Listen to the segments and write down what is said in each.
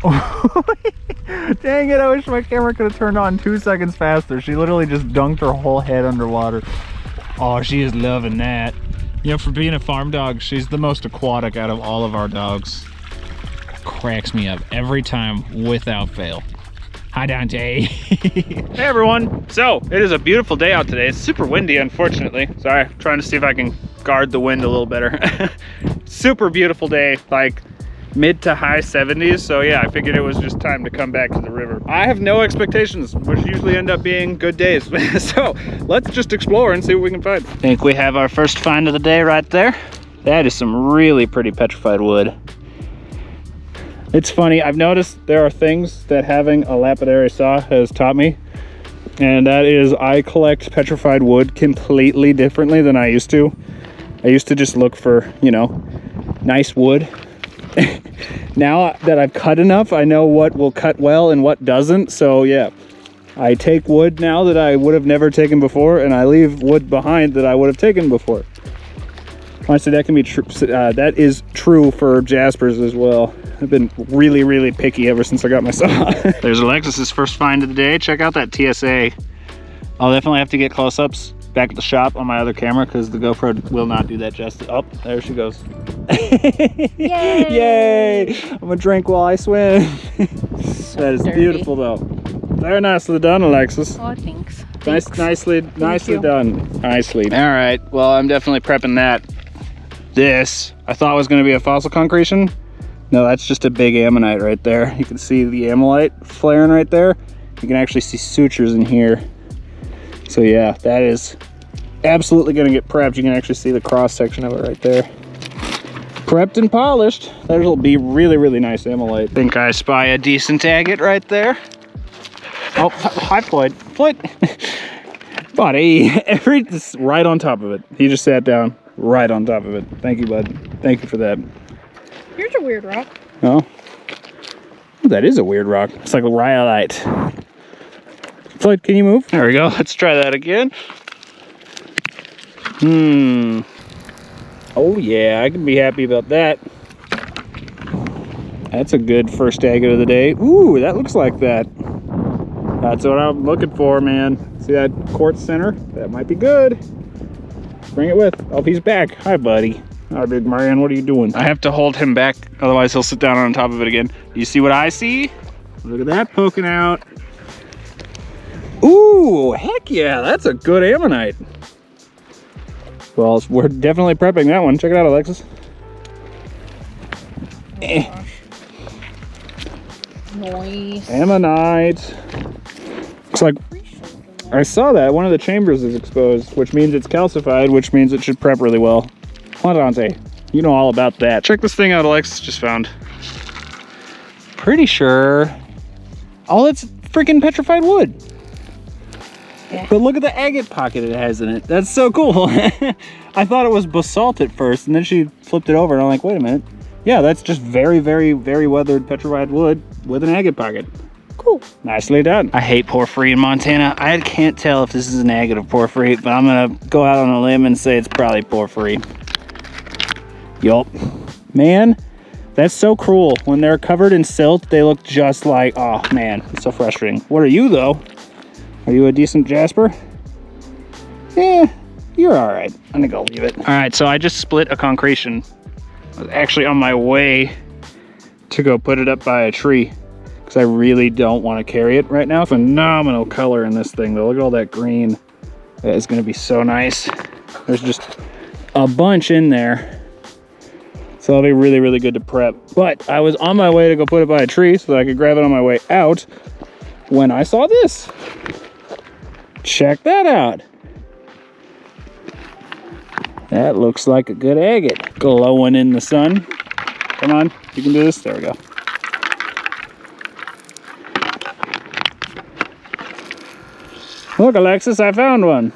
Dang it, I wish my camera could have turned on 2 seconds faster. She literally just dunked her whole head underwater. Oh, she is loving that. You know, for being a farm dog, she's the most aquatic out of all of our dogs. Cracks me up every time without fail. Hi, Dante. Hey, everyone. So, it is a beautiful day out today. It's super windy, unfortunately. Sorry, I'm trying to see if I can guard the wind a little better. Super beautiful day, like mid to high 70s. So yeah, I figured it was just time to come back to the river. I have no expectations, which usually end up being good days. So let's just explore and see what we can find. I think we have our first find of the day right there. That is some really pretty petrified wood. It's funny, I've noticed there are things that having a lapidary saw has taught me, and that is I collect petrified wood completely differently than I used to. I used to just look for, you know, nice wood. Now that I've cut enough, I know what will cut well and what doesn't. So yeah, I take wood now that I would have never taken before, and I leave wood behind that I would have taken before. Honestly, that can be true. That is true for jaspers as well. I've been really, really picky ever since I got my saw. There's Alexis's first find of the day. Check out that TSA. I'll definitely have to get close-ups back at the shop on my other camera because the GoPro will not do that justice. Oh, there she goes. Yay! Yay! I'm gonna drink while I swim. That is beautiful though. Very nicely done, Alexis. Oh, thanks. Nicely done. Nicely. All right, well, I'm definitely prepping that. This, I thought was gonna be a fossil concretion. No, that's just a big ammonite right there. You can see the ammolite flaring right there. You can actually see sutures in here. So yeah, that is absolutely gonna get prepped. You can actually see the cross section of it right there. Prepped and polished. That'll be really, really nice ammolite. I think I spy a decent agate right there. Oh, hi Floyd. Floyd. Buddy, right on top of it. He just sat down right on top of it. Thank you, bud. Thank you for that. Here's a weird rock. Oh, that is a weird rock. It's like a rhyolite. Floyd, can you move? There we go. Let's try that again. Oh yeah, I can be happy about that. That's a good first agate of the day. Ooh, that looks like that. That's what I'm looking for, man. See that quartz center? That might be good. Bring it with. Oh, he's back. Hi, buddy. Hi, big man. What are you doing? I have to hold him back, otherwise he'll sit down on top of it again. Do you see what I see? Look at that poking out. Ooh, heck yeah, that's a good ammonite. Well, we're definitely prepping that one. Check it out, Alexis. Oh, nice. Ammonite. Looks like I saw that one of the chambers is exposed, which means it's calcified, which means it should prep really well. Hold on, Dante. You know all about that. Check this thing out Alexis just found. Pretty sure. Oh, it's freaking petrified wood. Yeah. But look at the agate pocket it has in it. That's so cool. I thought it was basalt at first, and then she flipped it over, and I'm like, wait a minute. Yeah, that's just very, very, very weathered petrified wood with an agate pocket. Cool. Nicely done. I hate porphyry in Montana. I can't tell if this is an agate or porphyry, but I'm gonna go out on a limb and say it's probably porphyry. Yup. Man, that's so cruel. When they're covered in silt, they look just like, oh man, it's so frustrating. What are you though? Are you a decent jasper? Yeah, you're all right. I'm gonna go leave it. All right, so I just split a concretion. I was actually on my way to go put it up by a tree because I really don't want to carry it right now. Phenomenal color in this thing though. Look at all that green. That is gonna be so nice. There's just a bunch in there. So that'll be really, really good to prep. But I was on my way to go put it by a tree so that I could grab it on my way out when I saw this. Check that out. That looks like a good agate. Glowing in the sun. Come on, you can do this. There we go. Look, Alexis, I found one.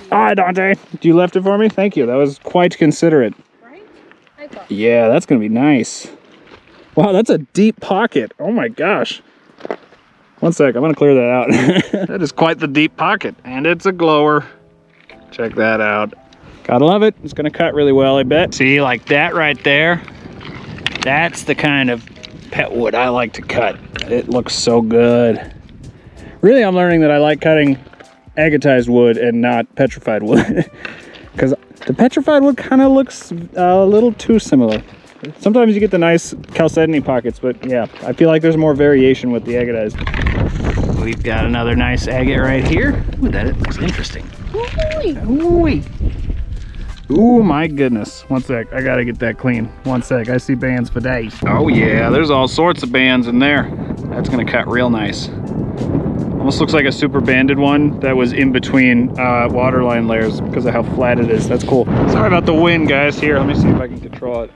Hi, Dante. You left it for me? Thank you. That was quite considerate. Right? I thought. Yeah, that's going to be nice. Wow, that's a deep pocket. Oh my gosh. One sec, I'm going to clear that out. That is quite the deep pocket. And it's a glower. Check that out. Gotta love it. It's going to cut really well, I bet. See, like that right there. That's the kind of pet wood I like to cut. It looks so good. Really, I'm learning that I like cutting agatized wood and not petrified wood. Because the petrified wood kind of looks a little too similar. Sometimes you get the nice chalcedony pockets, but yeah, I feel like there's more variation with the agatized. We've got another nice agate right here. Ooh, that looks interesting. Ooh, ooh, my goodness. One sec, I gotta get that clean. One sec, I see bands for days. Oh yeah, there's all sorts of bands in there. That's gonna cut real nice. Almost looks like a super banded one that was in between waterline layers because of how flat it is. That's cool. Sorry about the wind, guys. Here, let me see if I can control it.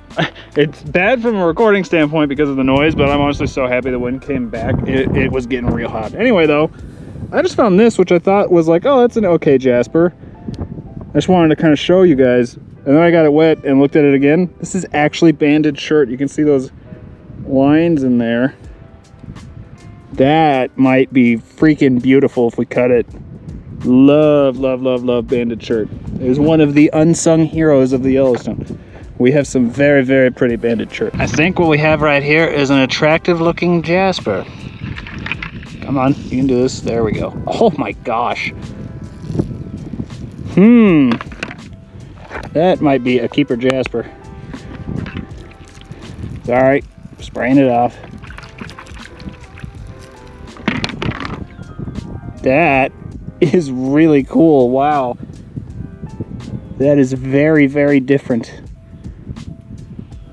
It's bad from a recording standpoint because of the noise, but I'm honestly so happy the wind came back. It was getting real hot. Anyway, though, I just found this, which I thought was like, oh, that's an okay jasper. I just wanted to kind of show you guys. And then I got it wet and looked at it again. This is actually banded chert. You can see those lines in there. That might be freaking beautiful if we cut it. Love, love, love, love banded chert. It is one of the unsung heroes of the Yellowstone. We have some very, very pretty banded chert. I think what we have right here is an attractive looking jasper. Come on, you can do this. There we go. Oh my gosh. That might be a keeper jasper. It's all right, spraying it off. That is really cool. Wow. That is very, very different.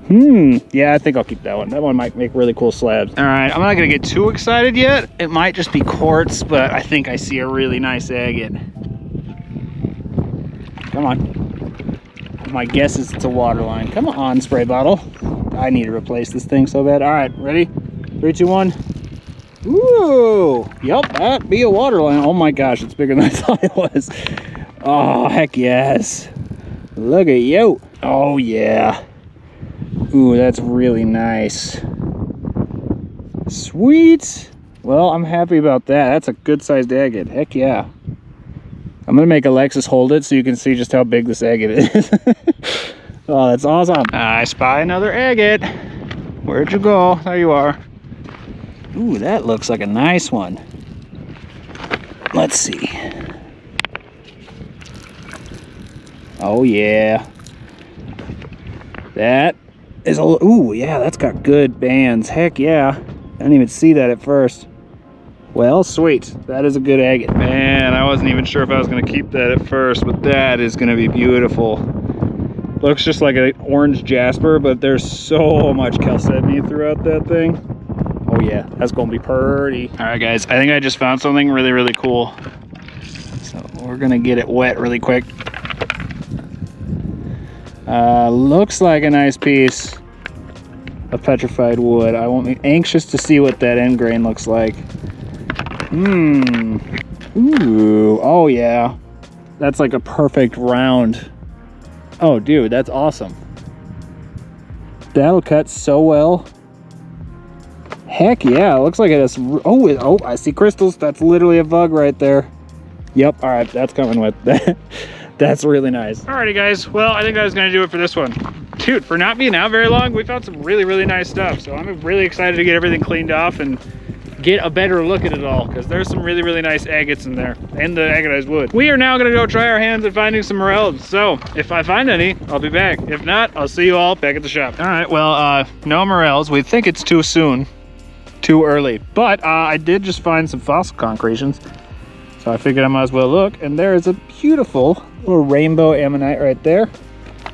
Yeah, I think I'll keep that one. That one might make really cool slabs. All right, I'm not gonna get too excited yet. It might just be quartz, but I think I see a really nice agate. Come on. My guess is it's a water line. Come on, spray bottle. I need to replace this thing so bad. All right, ready? 3, 2, 1. Ooh, yep, that'd be a water line. Oh my gosh, it's bigger than I thought it was. Oh, heck yes. Look at you. Oh yeah. Ooh, that's really nice. Sweet. Well, I'm happy about that. That's a good sized agate. Heck yeah. I'm gonna make Alexis hold it so you can see just how big this agate is. Oh, that's awesome. I spy another agate. Where'd you go? There you are. Ooh, that looks like a nice one. Let's see. Oh yeah. That is a, ooh, yeah, that's got good bands. Heck yeah. I didn't even see that at first. Well, sweet. That is a good agate. Man, I wasn't even sure if I was gonna keep that at first, but that is gonna be beautiful. Looks just like an orange jasper, but there's so much chalcedony throughout that thing. Oh yeah, that's gonna be pretty. All right guys, I think I just found something really, really cool. So we're gonna get it wet really quick. Looks like a nice piece of petrified wood. I won't be anxious to see what that end grain looks like. Ooh, oh yeah. That's like a perfect round. Oh dude, that's awesome. That'll cut so well. Heck yeah, it looks like it has, oh, I see crystals. That's literally a bug right there. Yep, all right, that's coming with that. That's really nice. Alrighty guys, well, I think that was gonna do it for this one. Dude, for not being out very long, we found some really, really nice stuff. So I'm really excited to get everything cleaned off and get a better look at it all, because there's some really, really nice agates in there and the agatized wood. We are now gonna go try our hands at finding some morels. So if I find any, I'll be back. If not, I'll see you all back at the shop. All right, well, no morels. We think it's too soon, too early, but I did just find some fossil concretions. So I figured I might as well look, and there is a beautiful little rainbow ammonite right there.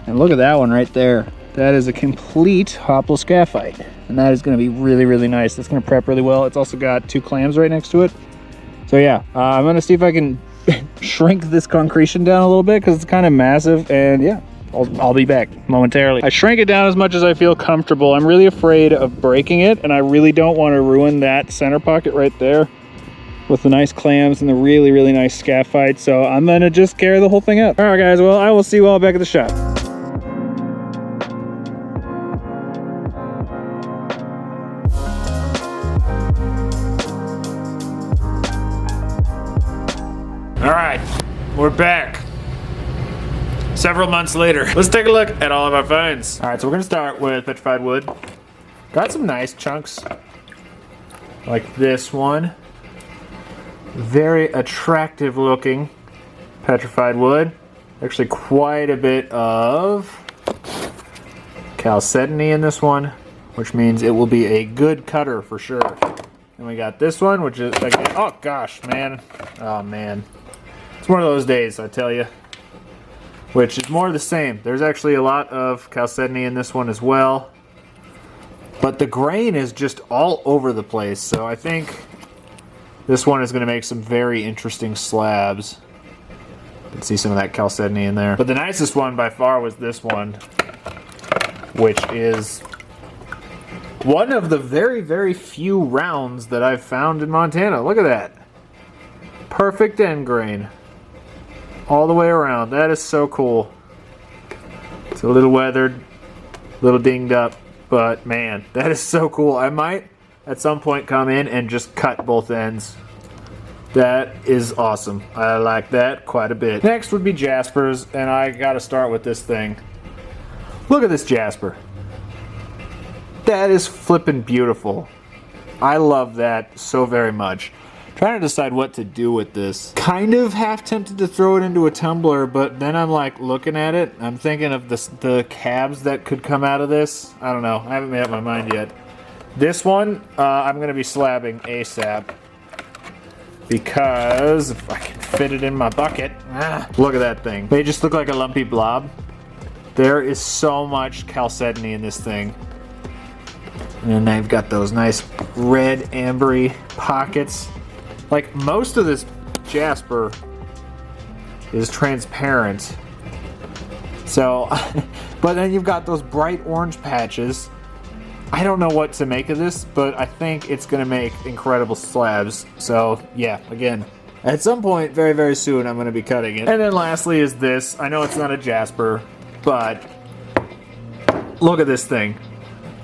And look at that one right there. That is a complete hoploscaphite. And that is gonna be really, really nice. That's gonna prep really well. It's also got 2 clams right next to it. So yeah, I'm gonna see if I can shrink this concretion down a little bit because it's kind of massive, and yeah, I'll be back momentarily. I shrank it down as much as I feel comfortable. I'm really afraid of breaking it, and I really don't want to ruin that center pocket right there with the nice clams and the really, really nice scaphite. So I'm gonna just carry the whole thing out. All right guys, well, I will see you all back at the shop. All right, we're back. Several months later. Let's take a look at all of our finds. All right, so we're gonna start with petrified wood. Got some nice chunks. Like this one. Very attractive looking petrified wood. Actually quite a bit of chalcedony in this one, which means it will be a good cutter for sure. And we got this one, which is, again, oh gosh, man. Oh man. It's one of those days, I tell you. Which is more of the same. There's actually a lot of chalcedony in this one as well. But the grain is just all over the place, so I think this one is going to make some very interesting slabs. You can see some of that chalcedony in there. But the nicest one by far was this one, which is one of the very, very few rounds that I've found in Montana. Look at that. Perfect end grain. All the way around. That is so cool. It's a little weathered, a little dinged up, but man, that is so cool. I might at some point come in and just cut both ends. That is awesome. I like that quite a bit. Next would be jaspers, and I gotta start with this thing. Look at this jasper. That is flippin' beautiful. I love that so very much. Trying to decide what to do with this. Kind of half tempted to throw it into a tumbler, but then I'm like looking at it. I'm thinking of the cabs that could come out of this. I don't know. I haven't made up my mind yet. This one, I'm going to be slabbing ASAP. Because if I can fit it in my bucket. Look at that thing. They just look like a lumpy blob. There is so much chalcedony in this thing. And then they've got those nice red ambery pockets. Like, most of this jasper is transparent. So, but then you've got those bright orange patches. I don't know what to make of this, but I think it's going to make incredible slabs. So, yeah, again, at some point, very, very soon, I'm going to be cutting it. And then lastly is this. I know it's not a jasper, but look at this thing.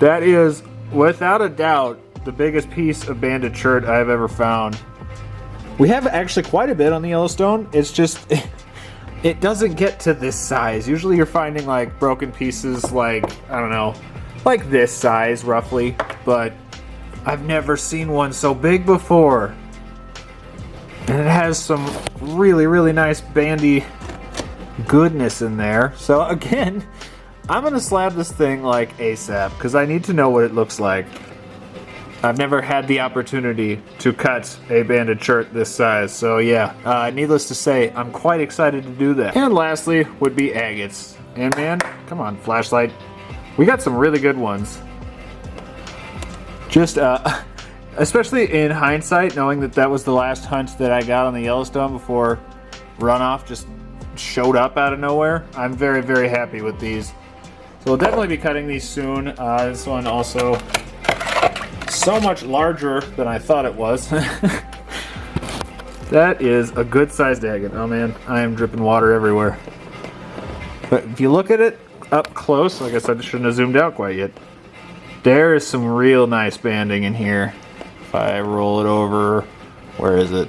That is, without a doubt, the biggest piece of banded chert I've ever found. We have actually quite a bit on the Yellowstone. It's just, it doesn't get to this size. Usually you're finding like broken pieces like, I don't know, like this size roughly, but I've never seen one so big before. And it has some really, really nice bandy goodness in there. So again, I'm gonna slab this thing like ASAP because I need to know what it looks like. I've never had the opportunity to cut a banded chert this size, so yeah, needless to say, I'm quite excited to do that. And lastly would be agates. And man, come on, flashlight. We got some really good ones. Just, especially in hindsight, knowing that that was the last hunt that I got on the Yellowstone before runoff just showed up out of nowhere, I'm very, very happy with these. So we'll definitely be cutting these soon. This one also so much larger than I thought it was. That is a good sized agate. Oh man, I am dripping water everywhere. But if you look at it up close, like I said, I shouldn't have zoomed out quite yet. There is some real nice banding in here. If I roll it over, where is it?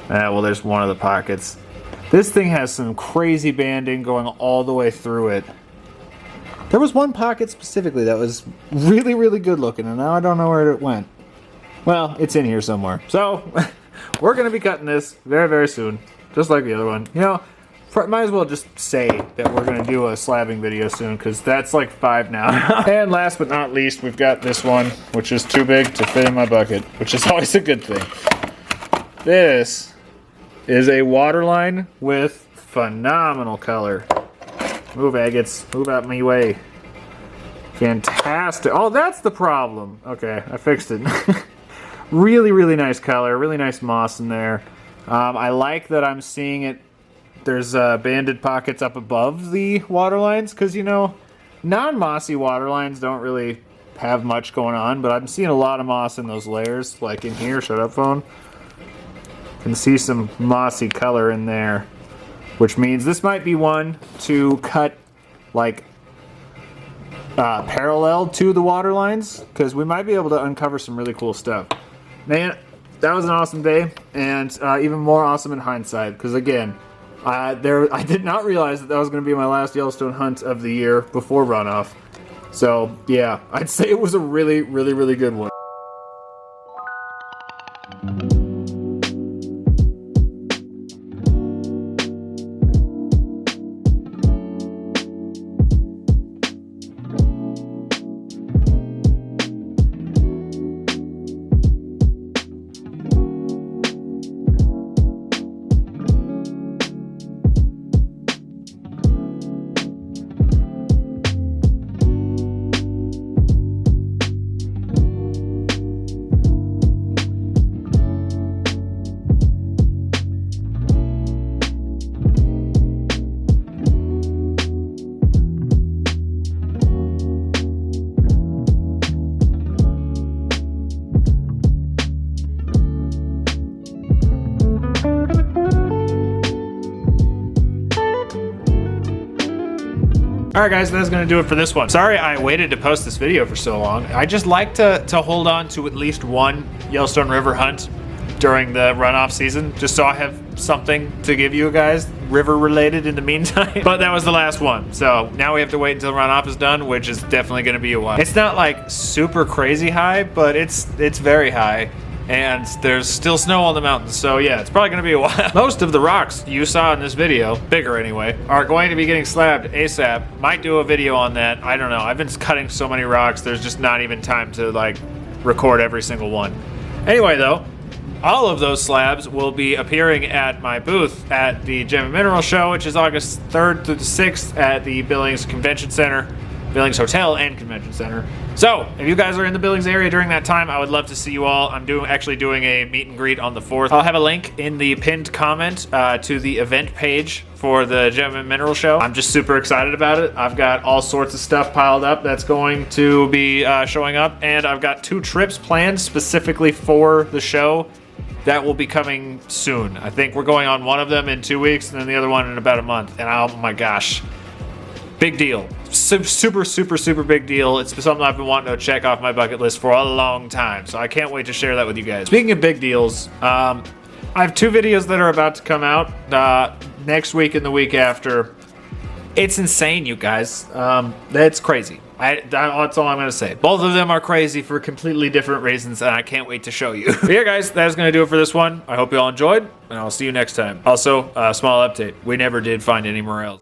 Well, there's one of the pockets. This thing has some crazy banding going all the way through it. There was one pocket specifically that was really, really good looking, and now I don't know where it went. Well, it's in here somewhere. So, we're going to be cutting this very, very soon, just like the other one. You know, might as well just say that we're going to do a slabbing video soon, because that's like 5 now. And last but not least, we've got this one, which is too big to fit in my bucket, which is always a good thing. This is a waterline with phenomenal color. Move, agates. Move out my way. Fantastic. Oh, that's the problem. Okay, I fixed it. Really, really nice color. Really nice moss in there. I like that I'm seeing it. There's banded pockets up above the water lines, because, you know, non-mossy water lines don't really have much going on, but I'm seeing a lot of moss in those layers, like in here. Shut up, phone. Can see some mossy color in there. Which means this might be one to cut like parallel to the water lines, because we might be able to uncover some really cool stuff. Man, that was an awesome day, and even more awesome in hindsight, because again, I did not realize that that was going to be my last Yellowstone hunt of the year before runoff. So yeah, I'd say it was a really, really, really good one. Alright guys, that's gonna do it for this one. Sorry I waited to post this video for so long. I just like to hold on to at least one Yellowstone River hunt during the runoff season, just so I have something to give you guys river related in the meantime. But that was the last one, so now we have to wait until runoff is done, which is definitely gonna be a while. It's not like super crazy high, but it's very high. And there's still snow on the mountains, so yeah, it's probably gonna be a while. Most of the rocks you saw in this video, bigger anyway, are going to be getting slabbed ASAP. Might do a video on that, I don't know. I've been cutting so many rocks, there's just not even time to like record every single one. Anyway though, all of those slabs will be appearing at my booth at the Gem and Mineral Show, which is August 3rd through the 6th at the Billings Convention Center, Billings Hotel and Convention Center. So, if you guys are in the Billings area during that time, I would love to see you all. I'm actually doing a meet and greet on the 4th. I'll have a link in the pinned comment to the event page for the Gem and Mineral Show. I'm just super excited about it. I've got all sorts of stuff piled up that's going to be showing up, and I've got 2 trips planned specifically for the show that will be coming soon. I think we're going on one of them in 2 weeks, and then the other one in about a month. And oh my gosh, big deal. Super, super, super big deal. It's something I've been wanting to check off my bucket list for a long time, so I can't wait to share that with you guys. Speaking of big deals, I have 2 videos that are about to come out next week and the week after. It's insane, you guys. That's crazy. That's all I'm going to say. Both of them are crazy for completely different reasons, and I can't wait to show you. But yeah, guys, that is going to do it for this one. I hope you all enjoyed, and I'll see you next time. Also, small update. We never did find any morels.